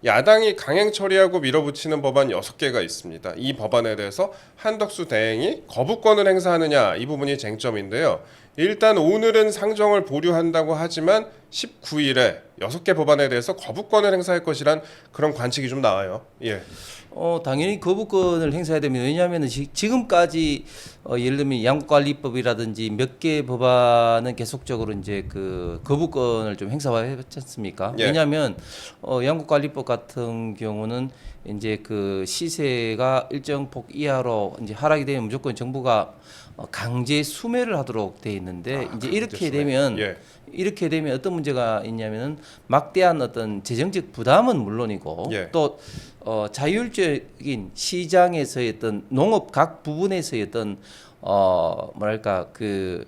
야당이 강행 처리하고 밀어붙이는 법안 6개가 있습니다. 이 법안에 대해서 한덕수 대행이 거부권을 행사하느냐 이 부분이 쟁점인데요. 일단 오늘은 상정을 보류한다고 하지만 19일에 6개 법안에 대해서 거부권을 행사할 것이란 그런 관측이 좀 나와요. 예. 당연히 거부권을 행사해야 됩니다. 왜냐하면 지금까지 예를 들면 양국관리법이라든지 몇 개 법안은 계속적으로 이제 그 거부권을 좀 행사했지 않습니까? 예. 왜냐하면 양국관리법 같은 경우는 이제 그 시세가 일정 폭 이하로 이제 하락이 되면 무조건 정부가 강제 수매를 하도록 돼 있는데 이제 이렇게 되면 예. 이렇게 되면 어떤 문제가 있냐면은 막대한 어떤 재정적 부담은 물론이고 예. 또 자율적인 시장에서의 어떤 농업 각 부분에서의 어떤 뭐랄까 그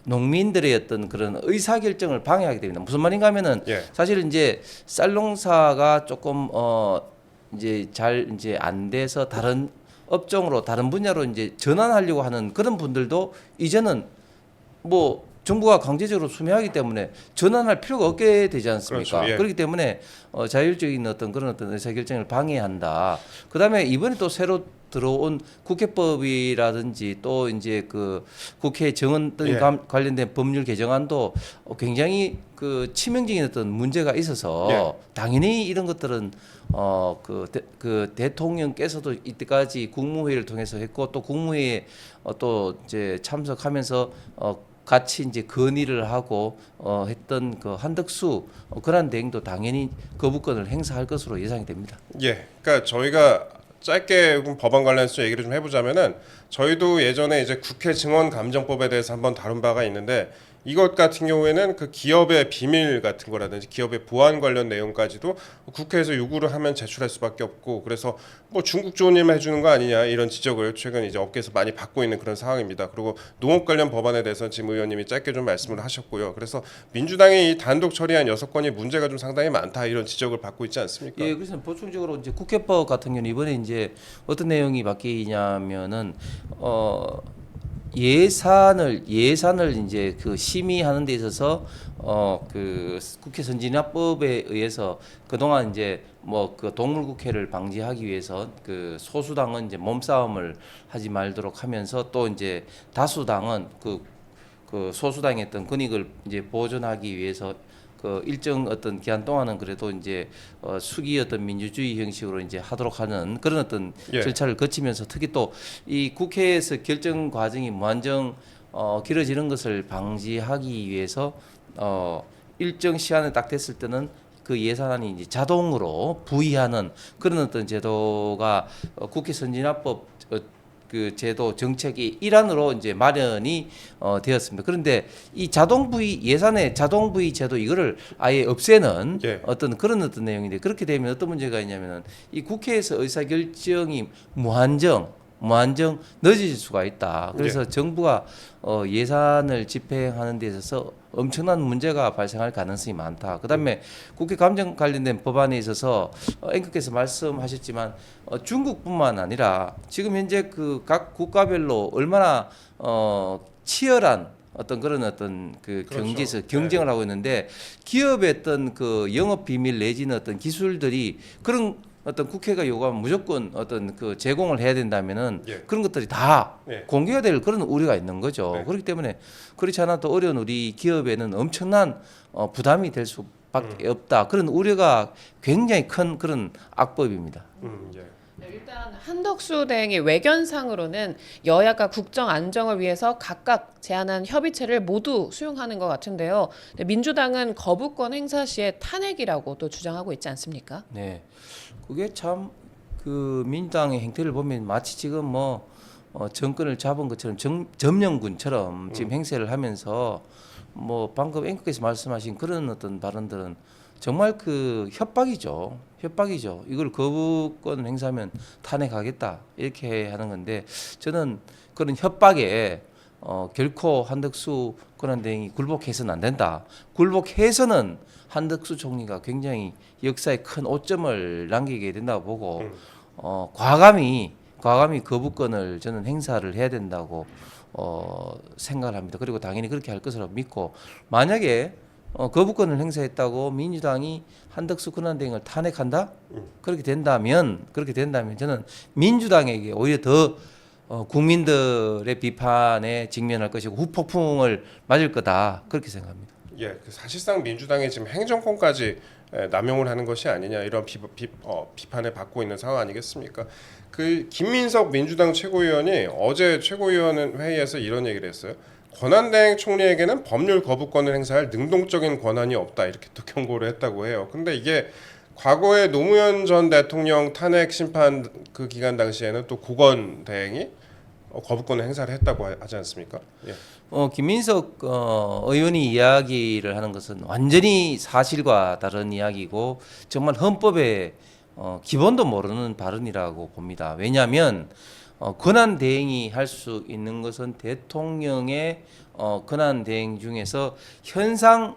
농민들의 어떤 그런 의사 결정을 방해하게 됩니다. 무슨 말인가 하면은 예. 사실 이제 쌀 농사가 조금 이제 잘 이제 안 돼서 다른 업종으로 다른 분야로 이제 전환하려고 하는 그런 분들도 이제는 뭐 정부가 강제적으로 수매하기 때문에 전환할 필요가 없게 되지 않습니까? 그렇죠. 예. 그렇기 때문에 자율적인 어떤 그런 어떤 의사결정을 방해한다. 그다음에 이번에 또 새로 들어온 국회법이라든지 또 이제 그 국회 정원 등 예. 관련된 법률 개정안도 굉장히 그 치명적인 어떤 문제가 있어서 예. 당연히 이런 것들은 그 대통령께서도 이때까지 국무회의를 통해서 했고 또 국무회의에 또 이제 참석하면서 같이 이제 건의를 하고 했던 그 한덕수 그런 대행도 당연히 거부권을 행사할 것으로 예상이 됩니다. 예. 그러니까 저희가 짧게 법안 관련해서 얘기를 좀 해보자면은 저희도 예전에 이제 국회 증언 감정법에 대해서 한번 다룬 바가 있는데 이것 같은 경우에는 그 기업의 비밀 같은 거라든지 기업의 보안 관련 내용까지도 국회에서 요구를 하면 제출할 수밖에 없고 그래서 뭐 중국 좋은 일만 해주는 거 아니냐 이런 지적을 최근 이제 업계에서 많이 받고 있는 그런 상황입니다. 그리고 농업 관련 법안에 대해서 지금 의원님이 짧게 좀 말씀을 하셨고요. 그래서 민주당이 이 단독 처리한 6건이 문제가 좀 상당히 많다 이런 지적을 받고 있지 않습니까? 예, 그래서 보충적으로 이제 국회법 같은 경우는 이번에 이제 어떤 내용이 바뀌냐면은 예산을 이제 그 심의하는 데 있어서 그 국회 선진화법에 의해서 그동안 이제 뭐 그 동물국회를 방지하기 위해서 그 소수당은 이제 몸싸움을 하지 말도록 하면서 또 이제 다수당은 그 소수당의 어떤 권익을 이제 보존하기 위해서 그 일정 어떤 기한 동안은 그래도 이제 수기 어떤 민주주의 형식으로 이제 하도록 하는 그런 어떤 예. 절차를 거치면서 특히 또 이 국회에서 결정 과정이 무한정 길어지는 것을 방지하기 위해서 일정 시한에 딱 됐을 때는 그 예산안이 이제 자동으로 부의하는 그런 어떤 제도가 국회 선진화법 그 제도 정책의 일환으로 이제 마련이 되었습니다. 그런데 이 자동 부의 예산의 자동 부의 제도 이거를 아예 없애는 예. 어떤 그런 어떤 내용인데 그렇게 되면 어떤 문제가 있냐면은 이 국회에서 의사 결정이 무한정 늦어질 수가 있다. 그래서 정부가 예산을 집행하는 데 있어서 엄청난 문제가 발생할 가능성이 많다. 그다음에 국회 감정 관련된 법안에 있어서 앵커께서 말씀하셨지만 중국뿐만 아니라 지금 현재 그 각 국가별로 얼마나 치열한 어떤 그런 어떤 그 그렇죠. 경제에서 경쟁을 하고 있는데 기업의 어떤 그 영업 비밀 내지는 어떤 기술들이 그런 어떤 국회가 요구하면 무조건 어떤 그 제공을 해야 된다면은 예. 그런 것들이 다 예. 공개가 될 그런 우려가 있는 거죠. 네. 그렇기 때문에 그렇지 않아도 어려운 우리 기업에는 엄청난 부담이 될 수밖에 없다. 그런 우려가 굉장히 큰 그런 악법입니다. 예. 네, 일단 한덕수 대행의 외견상으로는 여야가 국정 안정을 위해서 각각 제안한 협의체를 모두 수용하는 것 같은데요. 민주당은 거부권 행사 시에 탄핵이라고 또 주장하고 있지 않습니까? 네, 그게 참 그 민주당의 행태를 보면 마치 지금 뭐 정권을 잡은 것처럼 점령군처럼 지금 행세를 하면서 뭐 방금 앵커께서 말씀하신 그런 어떤 발언들은 정말 그 협박이죠. 이걸 거부권 행사하면 탄핵하겠다 이렇게 하는 건데 저는 그런 협박에 결코 한덕수 권한대행이 굴복해서는 안 된다. 굴복해서는 한덕수 총리가 굉장히 역사에 큰 오점을 남기게 된다고 보고 과감히 거부권을 저는 행사를 해야 된다고 생각을 합니다. 그리고 당연히 그렇게 할 것으로 믿고 만약에 거부권을 행사했다고 민주당이 한덕수 권한대행을 탄핵한다? 그렇게 된다면 저는 민주당에게 오히려 더 국민들의 비판에 직면할 것이고 후폭풍을 맞을 거다 그렇게 생각합니다. 예, 그 사실상 민주당이 지금 행정권까지 남용을 하는 것이 아니냐 이런 비판을 받고 있는 상황 아니겠습니까? 그 김민석 민주당 최고위원이 어제 최고위원 회의에서 이런 얘기를 했어요. 권한대행 총리에게는 법률 거부권을 행사할 능동적인 권한이 없다 이렇게 또 경고를 했다고 해요. 근데 이게 과거에 노무현 전 대통령 탄핵 심판 그 기간 당시에는 또 고건 대행이 거부권을 행사를 했다고 하지 않습니까? 예. 김민석 의원이 이야기를 하는 것은 완전히 사실과 다른 이야기고 정말 헌법의 기본도 모르는 발언이라고 봅니다. 왜냐하면 권한 대행이 할 수 있는 것은 대통령의 권한 대행 중에서 현상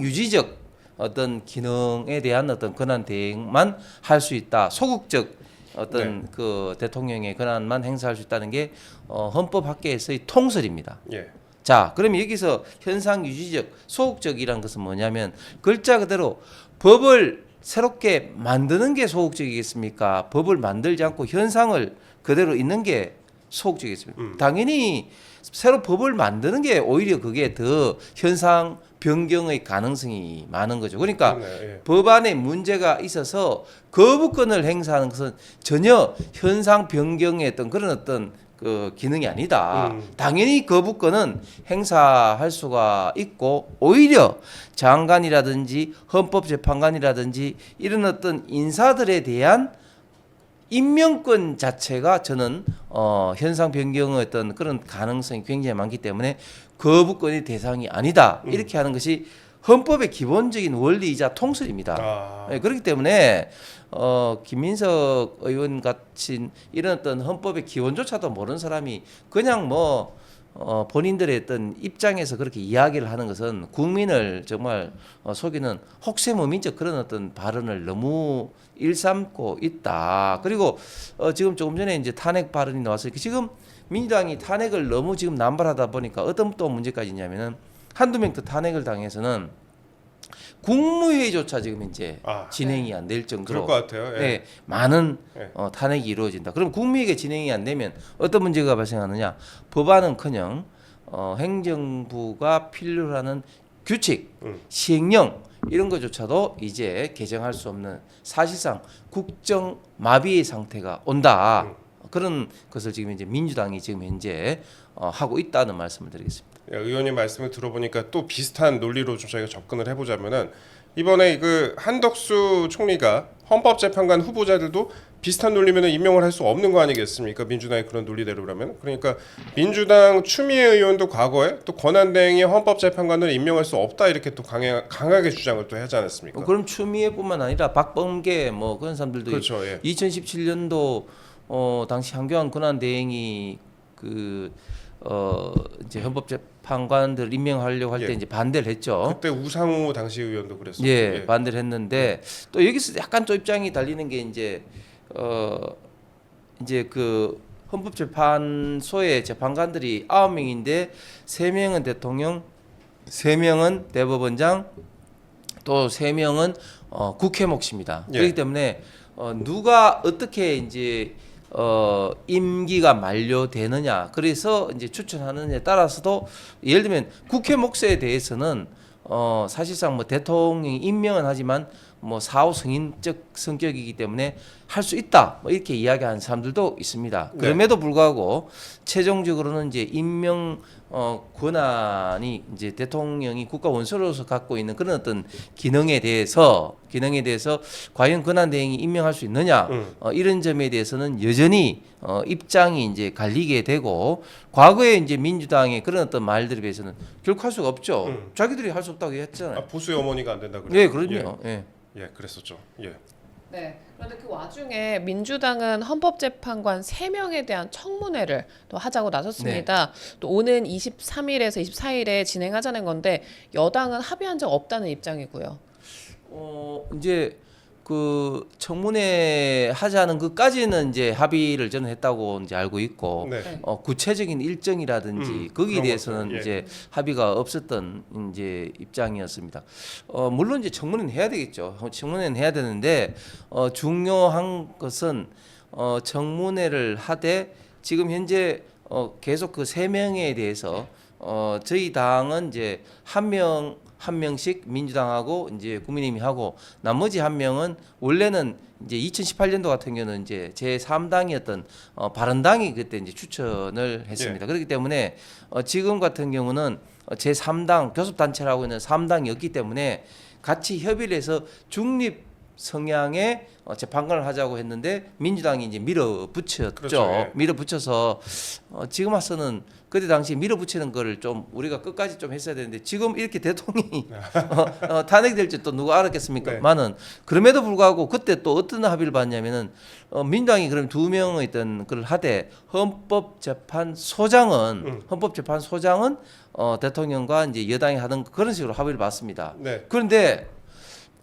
유지적 어떤 기능에 대한 어떤 권한 대행만 할 수 있다. 소극적 어떤 그 대통령의 권한만 행사할 수 있다는 게 헌법 학계에서의 통설입니다. 예. 자, 그럼 여기서 현상 유지적, 소극적이란 것은 뭐냐면 글자 그대로 법을 새롭게 만드는 게 소극적이겠습니까? 법을 만들지 않고 현상을 그대로 있는 게 소극적이겠습니까? 당연히 새로 법을 만드는 게 오히려 그게 더 현상 변경의 가능성이 많은 거죠. 그러니까 예. 법안에 문제가 있어서 거부권을 행사하는 것은 전혀 현상 변경의 어떤 그런 어떤 그 기능이 아니다. 당연히 거부권은 행사할 수가 있고 오히려 장관이라든지 헌법재판관이라든지 이런 어떤 인사들에 대한 임명권 자체가 저는 현상 변경의 어떤 그런 가능성이 굉장히 많기 때문에 거부권의 대상이 아니다. 이렇게 하는 것이 헌법의 기본적인 원리이자 통설입니다. 네, 그렇기 때문에 김민석 의원 같은 이런 어떤 헌법의 기원조차도 모르는 사람이 그냥 뭐 본인들의 어떤 입장에서 그렇게 이야기를 하는 것은 국민을 정말 속이는 혹세무민적 그런 어떤 발언을 너무 일삼고 있다. 그리고 지금 조금 전에 이제 탄핵 발언이 나왔어요. 지금 민주당이 탄핵을 너무 지금 남발하다 보니까 어떤 또 문제까지 있냐면은 한두 명 더 탄핵을 당해서는 국무회의조차 지금 이제 진행이 안 될 정도로 그럴 것 같아요. 예. 네, 많은 예. 탄핵이 이루어진다. 그럼 국무회의가 진행이 안 되면 어떤 문제가 발생하느냐? 법안은커녕 행정부가 필요로 하는 규칙, 시행령 이런 것조차도 이제 개정할 수 없는 사실상 국정 마비의 상태가 온다. 그런 것을 지금 이제 민주당이 지금 현재 하고 있다는 말씀을 드리겠습니다. 예, 의원님 말씀을 들어보니까 또 비슷한 논리로 좀 저희가 접근을 해보자면은 이번에 그 한덕수 총리가 헌법재판관 후보자들도 비슷한 논리면은 임명을 할 수 없는 거 아니겠습니까? 민주당의 그런 논리대로라면. 그러니까 민주당 추미애 의원도 과거에 또 권한대행이 헌법재판관을 임명할 수 없다 이렇게 또 강하게 주장을 또 하지 않았습니까? 그럼 추미애뿐만 아니라 박범계 뭐 그런 사람들도 그렇죠. 예. 2017년도 당시 한교안 권한대행이 이제 헌법재판관들 임명하려고 할 때 이제 반대를 했죠. 그때 우상호 당시 의원도 그랬었고. 예, 반대를 했는데 또 여기서 약간 또 입장이 달리는 게 이제 그 헌법재판소의 재판관들이 9명인데 3명은 대통령, 3명은 대법원장, 또 3명은 국회 몫입니다. 예. 그렇기 때문에 누가 어떻게 이제 임기가 만료되느냐, 그래서 이제 추천하느냐에 따라서도 예를 들면 국회 몫에 대해서는 사실상 뭐 대통령이 임명은 하지만 뭐 사후 승인적 성격이기 때문에 할 수 있다, 뭐 이렇게 이야기하는 사람들도 있습니다. 네. 그럼에도 불구하고 최종적으로는 이제 임명 권한이 이제 대통령이 국가 원수로서 갖고 있는 그런 어떤 기능에 대해서 과연 권한 대행이 임명할 수 있느냐, 이런 점에 대해서는 여전히 입장이 이제 갈리게 되고, 과거에 이제 민주당의 그런 어떤 말들에 비해서는 결코 할 수가 없죠. 자기들이 할 수 없다고 했잖아요. 보수의 어머니가 안 된다 그랬죠. 네, 그럼요. 예. 예, 그랬었죠. 예. 네. 그런데 그 와중에 민주당은 헌법재판관 3명에 대한 청문회를 또 하자고 나섰습니다. 또 오는 23일에서 24일에 진행하자는 건데 여당은 합의한 적 없다는 입장이고요. 이제 그 청문회 하자는 것까지는 이제 합의를 저는 했다고 이제 알고 있고 네. 구체적인 일정이라든지 거기에 그런 대해서는 것들, 예. 이제 합의가 없었던 이제 입장이었습니다. 물론 이제 청문회는 해야 되겠죠. 청문회는 해야 되는데 중요한 것은 청문회를 하되 지금 현재 계속 그 세 명에 대해서 저희 당은 이제 한 명씩 민주당하고 이제 국민의힘이 하고 나머지 한 명은 원래는 이제 2018년도 같은 경우는 이제 제 3당이었던 바른당이 그때 이제 추천을 했습니다. 그렇기 때문에 지금 같은 경우는 제 3당 교섭단체라고 있는 3당이었기 때문에 같이 협의를 해서 중립 성향의 재판관을 하자고 했는데 민주당이 이제 밀어붙였죠. 그렇죠, 예. 밀어붙여서 지금 와서는 그때 당시 밀어붙이는 거를 좀 우리가 끝까지 좀 했어야 되는데 지금 이렇게 대통령이 탄핵될 줄 또 누가 알았겠습니까? 네. 많은 그럼에도 불구하고 그때 또 어떤 합의를 봤냐면은 민주당이 그럼 2명의 있던 걸 하되 헌법재판소장은 대통령과 이제 여당이 하던 그런 식으로 합의를 봤습니다. 네. 그런데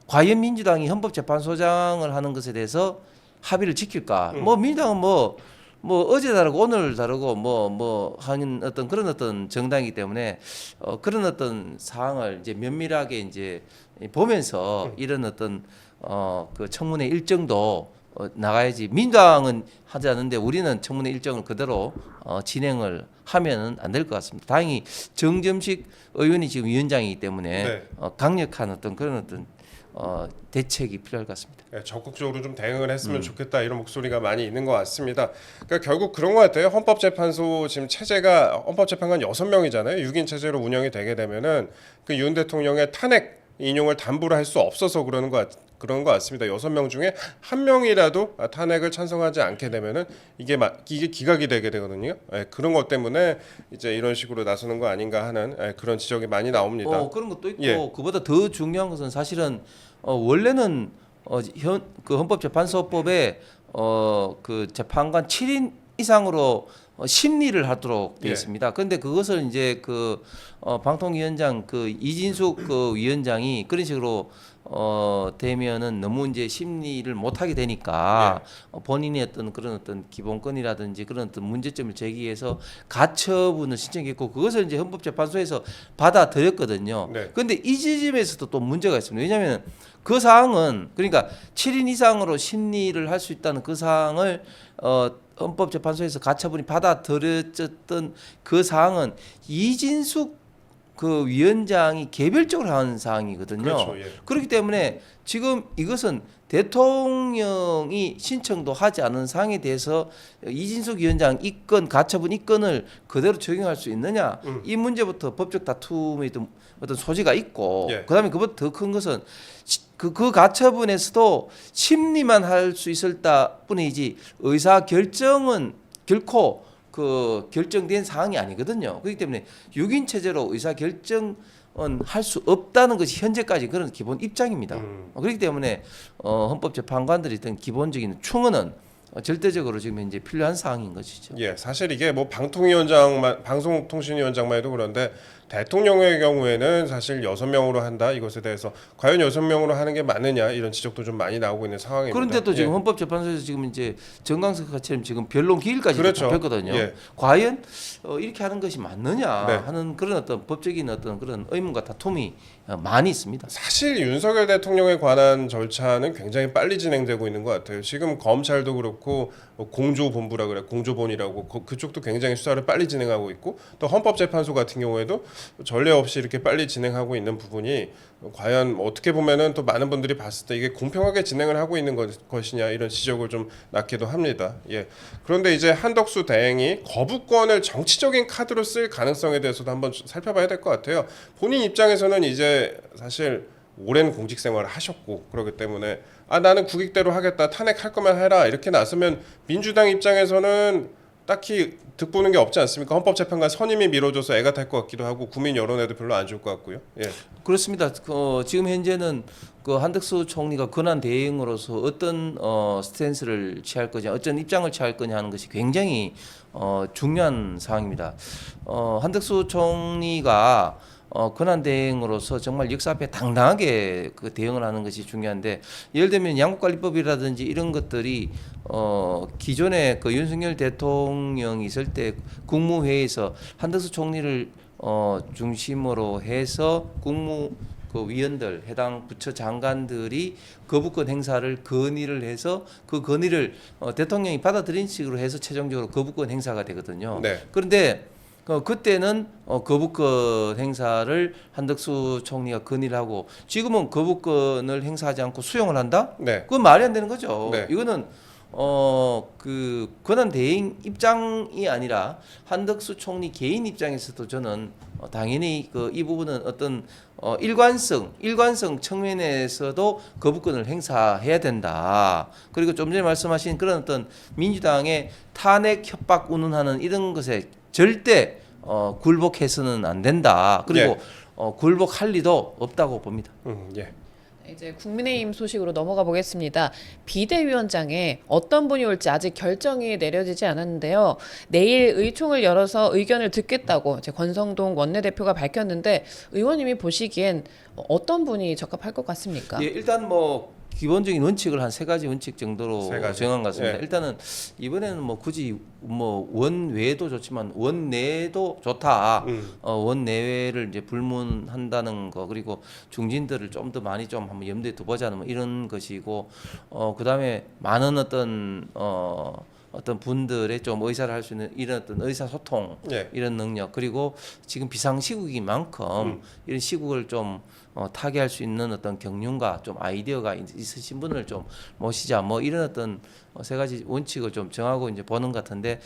과연 민주당이 헌법재판소장을 하는 것에 대해서 합의를 지킬까? 뭐 민주당은 뭐 어제 다르고 오늘 다르고 뭐 하는 어떤 그런 어떤 정당이기 때문에 그런 어떤 사항을 이제 면밀하게 이제 보면서 이런 어떤 그 청문회 일정도 나가야지. 민주당은 하지 않는데 우리는 청문회 일정을 그대로 진행을 하면은 안 될 것 같습니다. 다행히 정점식 의원이 지금 위원장이기 때문에 네. 강력한 어떤 그런 어떤 대책이 필요할 것 같습니다. 예, 적극적으로 좀 대응을 했으면 좋겠다 이런 목소리가 많이 있는 것 같습니다. 그러니까 결국 그런 것 같아요. 헌법재판소 지금 체제가 헌법재판관 6명이잖아요. 6인 체제로 운영이 되게 되면은 그 윤 대통령의 탄핵 인용을 담보로 할 수 없어서 그런 것 같습니다. 6명 중에 한 명이라도 탄핵을 찬성하지 않게 되면은 이게 기각이 되게 되거든요. 예, 그런 것 때문에 이제 이런 식으로 나서는 거 아닌가 하는 그런 지적이 많이 나옵니다. 그런 것도 있고 예. 그보다 더 중요한 것은 사실은 원래는 그 헌법재판소법에 그 재판관 7인 이상으로 심리를 하도록 되어 예. 있습니다. 그런데 그것을 이제 그 방통위원장 그 이진숙 그 위원장이 그런 식으로 되면은 너무 이제 심리를 못 하게 되니까 본인의 어떤 그런 어떤 기본권이라든지 그런 어떤 문제점을 제기해서 가처분을 신청했고 그것을 이제 헌법재판소에서 받아들였거든요. 네. 그런데 이 지점에서도 또 문제가 있습니다. 왜냐하면 그 사항은 그러니까 7인 이상으로 심리를 할 수 있다는 그 사항을 헌법재판소에서 가처분이 받아들여졌던 그 사항은 이진숙 그 위원장이 개별적으로 한 사항이거든요. 그렇죠. 예. 그렇기 때문에 지금 이것은 대통령이 신청도 하지 않은 사항에 대해서 이진숙 위원장 이건 가처분 이건을 그대로 적용할 수 있느냐 이 문제부터 법적 다툼의 어떤 소지가 있고 예. 그다음에 그보다 더 큰 것은 그 가처분에서도 심리만 할 수 있을 뿐이지 의사 결정은 결코 그 결정된 사항이 아니거든요. 그렇기 때문에 6인 체제로 의사 결정은 할 수 없다는 것이 현재까지 그런 기본 입장입니다. 그렇기 때문에 헌법재판관들이 어떤 기본적인 충원은 절대적으로 지금 현재 필요한 사항인 것이죠. 예, 사실 이게 뭐 방송통신위원장만 해도 그런데 대통령의 경우에는 사실 6명으로 한다 이것에 대해서 과연 6명으로 하는 게 맞느냐 이런 지적도 좀 많이 나오고 있는 상황입니다. 그런데도 지금 예. 헌법재판소에서 지금 이제 정강석처럼 지금 변론 기일까지 그렇죠. 잡혔거든요. 예. 과연 이렇게 하는 것이 맞느냐 네. 하는 그런 어떤 법적인 어떤 그런 의문과 다툼이 많이 있습니다. 사실 윤석열 대통령에 관한 절차는 굉장히 빨리 진행되고 있는 것 같아요. 지금 검찰도 그렇고 공조본부라 그래 공조본이라고 그쪽도 굉장히 수사를 빨리 진행하고 있고 또 헌법재판소 같은 경우에도 전례 없이 이렇게 빨리 진행하고 있는 부분이 과연 어떻게 보면은 또 많은 분들이 봤을 때 이게 공평하게 진행을 하고 있는 것이냐 이런 지적을 좀 낳기도 합니다. 예. 그런데 이제 한덕수 대행이 거부권을 정치적인 카드로 쓸 가능성에 대해서도 한번 살펴봐야 될 것 같아요. 본인 입장에서는 이제 사실 오랜 공직 생활을 하셨고 그렇기 때문에 나는 국익대로 하겠다 탄핵할 거면 해라 이렇게 나서면 민주당 입장에서는 딱히 득보는 게 없지 않습니까? 헌법재판관 선임이 미뤄져서 애가 탈 것 같기도 하고 국민 여론에도 별로 안 좋을 것 같고요. 예. 그렇습니다. 지금 현재는 그 한덕수 총리가 권한 대행으로서 어떤 스탠스를 취할 거냐, 어떤 입장을 취할 거냐 하는 것이 굉장히 중요한 사항입니다. 한덕수 총리가 권한 대행으로서 정말 역사 앞에 당당하게 그 대응을 하는 것이 중요한데 예를 들면 양국관리법이라든지 이런 것들이 기존에 그 윤석열 대통령이 있을 때 국무회의에서 한덕수 총리를 중심으로 해서 그 위원들 해당 부처 장관들이 거부권 행사를 건의를 해서 그 건의를 대통령이 받아들인 식으로 해서 최종적으로 거부권 행사가 되거든요. 네. 그런데 그때는 거부권 행사를 한덕수 총리가 건의를 하고 지금은 거부권을 행사하지 않고 수용을 한다? 네. 그건 말이 안 되는 거죠. 네. 이거는 그 권한 대행 입장이 아니라 한덕수 총리 개인 입장에서도 저는 당연히 이 부분은 어떤 일관성 측면에서도 거부권을 행사해야 된다. 그리고 좀 전에 말씀하신 그런 어떤 민주당의 탄핵 협박 운운하는 이런 것에 절대 굴복해서는 안 된다. 그리고 굴복할 리도 없다고 봅니다. 예. 이제 국민의힘 소식으로 넘어가 보겠습니다. 비대위원장에 어떤 분이 올지 아직 결정이 내려지지 않았는데요. 내일 의총을 열어서 의견을 듣겠다고 이제 권성동 원내대표가 밝혔는데 의원님이 보시기엔 어떤 분이 적합할 것 같습니까? 예, 일단 뭐 기본적인 원칙을 한 세 가지 원칙 정도로 세 가지. 정한 것 같습니다. 예. 일단은 이번에는 뭐 굳이 뭐 원외도 좋지만 원내도 좋다. 원내외를 이제 불문한다는 거 그리고 중진들을 좀 더 많이 좀 한번 염두에 두보자는 뭐 이런 것이고 그다음에 많은 어떤 분들의 좀 의사를 할 수 있는 이런 어떤 의사소통 예. 이런 능력 그리고 지금 비상시국인 만큼 이런 시국을 좀 타개할 수 있는 어떤 경륜과 좀 아이디어가 있으신 분을 좀 모시자 뭐 이런 어떤 세 가지 원칙을 좀 정하고 이제 보는 것 같은데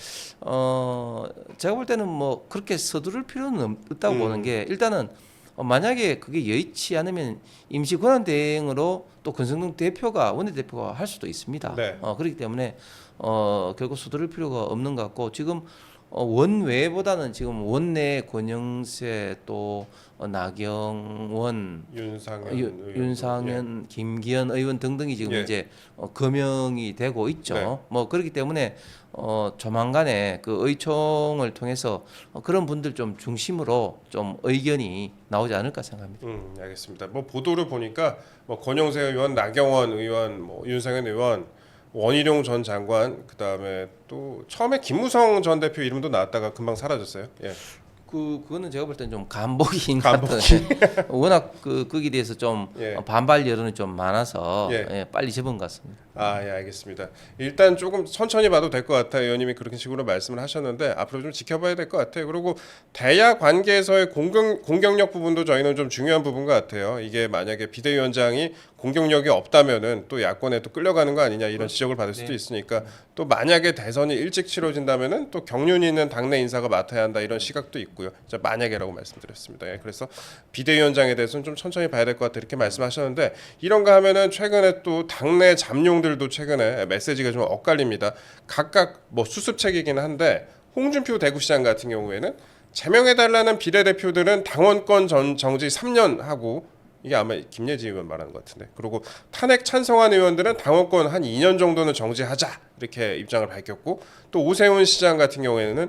제가 볼 때는 뭐 그렇게 서두를 필요는 없다고 보는 게 일단은 만약에 그게 여의치 않으면 임시 권한 대행으로 또 권성동 대표가 원내대표가 할 수도 있습니다. 네. 그렇기 때문에 결국 서두를 필요가 없는 것 같고 지금 원외보다는 지금 원내 권영세 또 나경원 윤상현 김기현 의원 등등이 지금 예. 이제 거명이 되고 있죠. 네. 뭐 그렇기 때문에 조만간에 그 의총을 통해서 그런 분들 좀 중심으로 좀 의견이 나오지 않을까 생각합니다. 알겠습니다. 뭐 보도를 보니까 뭐 권영세 의원, 나경원 의원, 뭐 윤상현 의원, 원희룡 전 장관, 그다음에 또 처음에 김무성 전 대표 이름도 나왔다가 금방 사라졌어요. 예. 그거는 제가 볼 때는 좀 간보기인 것 간보기. 같아요. 워낙 거기에 대해서 좀 예. 반발 여론이 좀 많아서 예. 빨리 접은 것 같습니다. 예, 알겠습니다. 일단 조금 천천히 봐도 될 것 같아요. 의원님이 그런 식으로 말씀을 하셨는데 앞으로 좀 지켜봐야 될 것 같아요. 그리고 대야 관계에서의 공격력 부분도 저희는 좀 중요한 부분 것 같아요. 이게 만약에 비대위원장이 공격력이 없다면은 또 야권에 또 끌려가는 거 아니냐 이런 지적을 받을 수도 있으니까 또 만약에 대선이 일찍 치러진다면은 또 경륜이 있는 당내 인사가 맡아야 한다 이런 시각도 있고요. 자, 만약에라고 말씀드렸습니다. 예, 그래서 비대위원장에 대해서는 좀 천천히 봐야 될 것 같다 이렇게 말씀하셨는데 이런가 하면은 최근에 또 당내 잠룡들도 최근에 메시지가 좀 엇갈립니다. 각각 뭐 수습책이긴 한데 홍준표 대구시장 같은 경우에는 제명해달라는 비례대표들은 당원권 정지 3년 하고 이게 아마 김예지 의원 말하는 것 같은데 그리고 탄핵 찬성한 의원들은 당원권 한 2년 정도는 정지하자 이렇게 입장을 밝혔고 또 오세훈 시장 같은 경우에는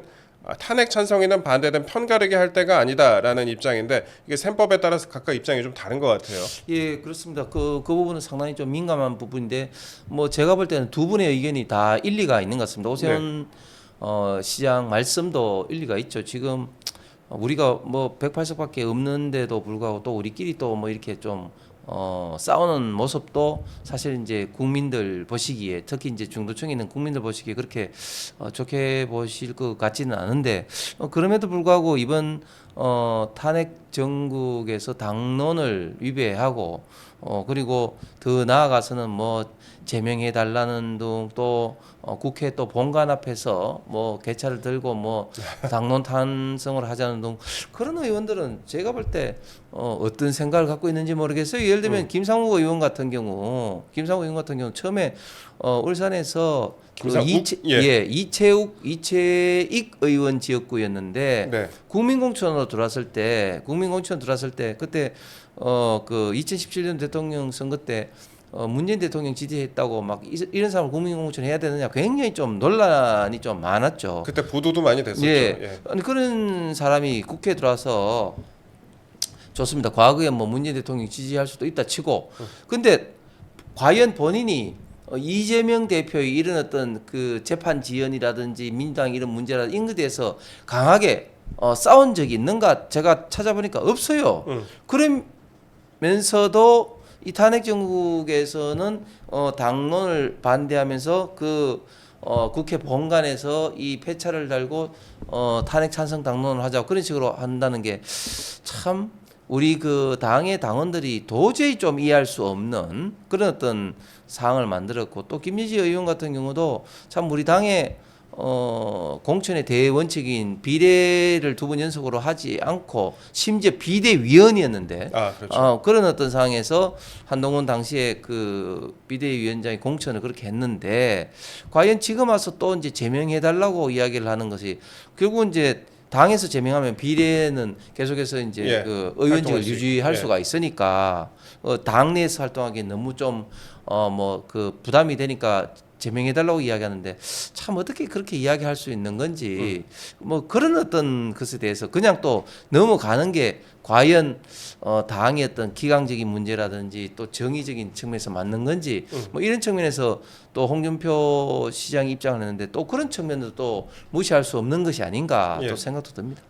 탄핵 찬성에는 반대된 편가르기 할 때가 아니다라는 입장인데 이게 셈법에 따라서 각각 입장이 좀 다른 것 같아요. 예, 그렇습니다. 그 부분은 상당히 좀 민감한 부분인데 뭐 제가 볼 때는 두 분의 의견이 다 일리가 있는 것 같습니다. 오세훈 시장 말씀도 일리가 있죠. 지금 우리가 뭐 108석밖에 없는데도 불구하고 또 우리끼리 또 뭐 이렇게 좀 싸우는 모습도 사실 이제 국민들 보시기에 특히 이제 중도층에 있는 국민들 보시기에 그렇게 좋게 보실 것 같지는 않은데 그럼에도 불구하고 이번 탄핵 정국에서 당론을 위배하고 그리고 더 나아가서는 뭐 제명해 달라는 등 또 국회 또 본관 앞에서 뭐 개차를 들고 뭐 당론 탄성을 하자는 등 그런 의원들은 제가 볼 때 어떤 생각을 갖고 있는지 모르겠어요. 예를 들면 김상우 의원 같은 경우 처음에 울산에서 이채익 의원 지역구였는데 네. 국민공천으로 들어왔을 때 그때 그 2017년 대통령 선거 때 문재인 대통령 지지했다고 막 이런 사람을 국민공천 해야 되느냐 굉장히 좀 논란이 좀 많았죠. 그때 보도도 많이 됐었죠. 예. 아니 그런 사람이 국회에 들어와서 좋습니다. 과거에 뭐 문재인 대통령 지지할 수도 있다 치고, 근데 과연 본인이 이재명 대표의 이런 어떤 그 재판 지연이라든지 민주당 이런 문제라든지 이런 것에 대해서 강하게 싸운 적이 있는가? 제가 찾아보니까 없어요. 그러면서도 이 탄핵 정국에서는 당론을 반대하면서 그 국회 본관에서 이 폐차를 달고 탄핵 찬성 당론을 하자고 그런 식으로 한다는 게 참 우리 그 당의 당원들이 도저히 좀 이해할 수 없는 그런 어떤 상황을 만들었고, 또 김유지 의원 같은 경우도 참 우리 당의 공천의 대원칙인 비례를 2번 연속으로 하지 않고 심지어 비대위원이었는데 그렇죠. 그런 어떤 상황에서 한동훈 당시에 그 비대위원장이 공천을 그렇게 했는데, 과연 지금 와서 또 이제 제명해달라고 이야기를 하는 것이 결국은 이제 당에서 제명하면 비례는 계속해서 이제 예, 그 의원직을 활동할 수 유지할 있고, 예. 수가 있으니까 당 내에서 활동하기 너무 좀 뭐 그 부담이 되니까 제명해달라고 이야기하는데, 참 어떻게 그렇게 이야기할 수 있는 건지 뭐 그런 어떤 것에 대해서 그냥 또 넘어가는 게 과연 당의 어떤 기강적인 문제라든지 또 정의적인 측면에서 맞는 건지 뭐 이런 측면에서 또 홍준표 시장이 입장을 했는데 또 그런 측면도 또 무시할 수 없는 것이 아닌가 예. 또 생각도 듭니다.